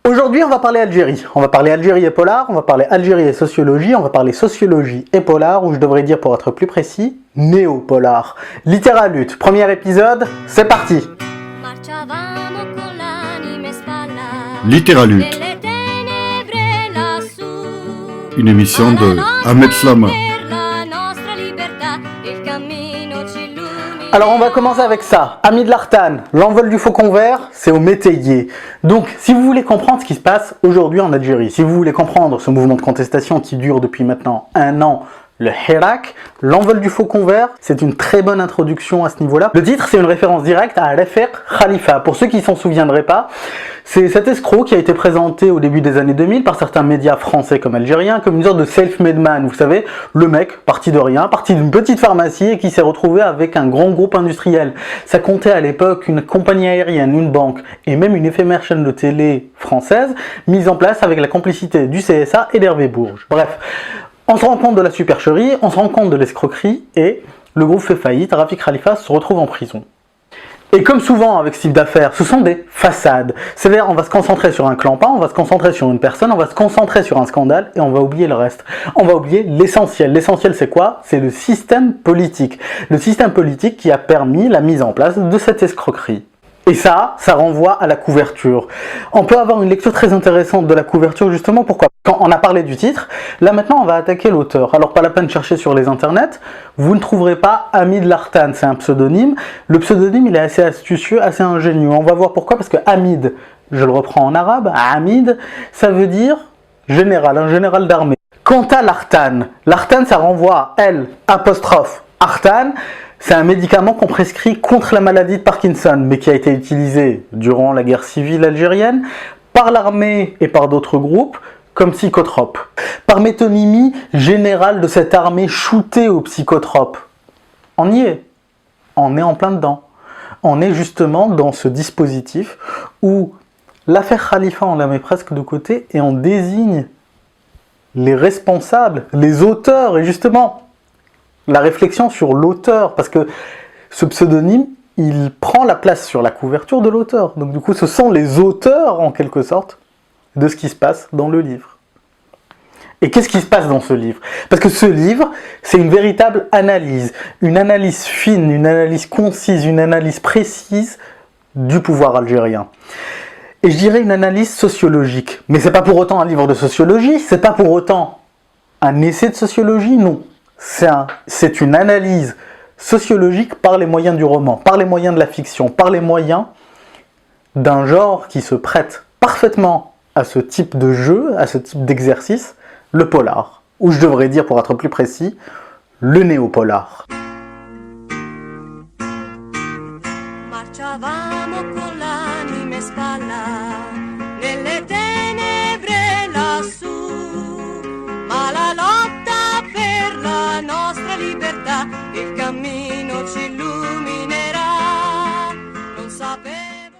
Aujourd'hui, on va parler Algérie. On va parler Algérie et polar, on va parler Algérie et sociologie, on va parler sociologie et polar, ou je devrais dire pour être plus précis, néo-polar. Littéralut, premier épisode, c'est parti. Littéralut, une émission de Ahmed Slama. Alors on va commencer avec ça. Hamid Lartan, l'envol du faucon vert, c'est au métayer. Donc si vous voulez comprendre ce qui se passe aujourd'hui en Algérie, si vous voulez comprendre ce mouvement de contestation qui dure depuis maintenant 1 an, le Hirak, l'envol du faucon vert, c'est une très bonne introduction à ce niveau-là. Le titre, c'est une référence directe à Rafik Khalifa. Pour ceux qui ne s'en souviendraient pas, c'est cet escroc qui a été présenté au début des années 2000 par certains médias français comme algériens, comme une sorte de self-made man. Vous savez, le mec, parti de rien, parti d'une petite pharmacie et qui s'est retrouvé avec un grand groupe industriel. Ça comptait à l'époque une compagnie aérienne, une banque et même une éphémère chaîne de télé française, mise en place avec la complicité du CSA et d'Hervé Bourges. Bref. On se rend compte de la supercherie, on se rend compte de l'escroquerie et le groupe fait faillite, Rafik Khalifa se retrouve en prison. Et comme souvent avec ce type d'affaires, ce sont des façades. C'est-à-dire on va se concentrer sur un clampin, on va se concentrer sur une personne, on va se concentrer sur un scandale et on va oublier le reste. On va oublier l'essentiel. L'essentiel c'est quoi? C'est le système politique. Le système politique qui a permis la mise en place de cette escroquerie. Et ça renvoie à la couverture. On peut avoir une lecture très intéressante de la couverture, justement, pourquoi? Quand on a parlé du titre, là maintenant on va attaquer l'auteur. Alors pas la peine de chercher sur les internets, vous ne trouverez pas Hamid Lartan, c'est un pseudonyme. Le pseudonyme il est assez astucieux, assez ingénieux. On va voir pourquoi, parce que Hamid, je le reprends en arabe, Hamid, ça veut dire général, un général d'armée. Quant à Lartan, Lartan ça renvoie à L apostrophe Artan. C'est un médicament qu'on prescrit contre la maladie de Parkinson, mais qui a été utilisé durant la guerre civile algérienne par l'armée et par d'autres groupes comme psychotrope. Par métonymie générale de cette armée shootée aux psychotropes. On y est. On est en plein dedans. On est justement dans ce dispositif où l'affaire Khalifa, on la met presque de côté et on désigne les responsables, les auteurs, et justement la réflexion sur l'auteur, parce que ce pseudonyme, il prend la place sur la couverture de l'auteur. Donc du coup, ce sont les auteurs, en quelque sorte, de ce qui se passe dans le livre. Et qu'est-ce qui se passe dans ce livre? Parce que ce livre, c'est une véritable analyse. Une analyse fine, une analyse concise, une analyse précise du pouvoir algérien. Et je dirais une analyse sociologique. Mais c'est pas pour autant un livre de sociologie, c'est pas pour autant un essai de sociologie, non. C'est une analyse sociologique par les moyens du roman, par les moyens de la fiction, par les moyens d'un genre qui se prête parfaitement à ce type de jeu, à ce type d'exercice, le polar. Ou je devrais dire, pour être plus précis, le néo-polar.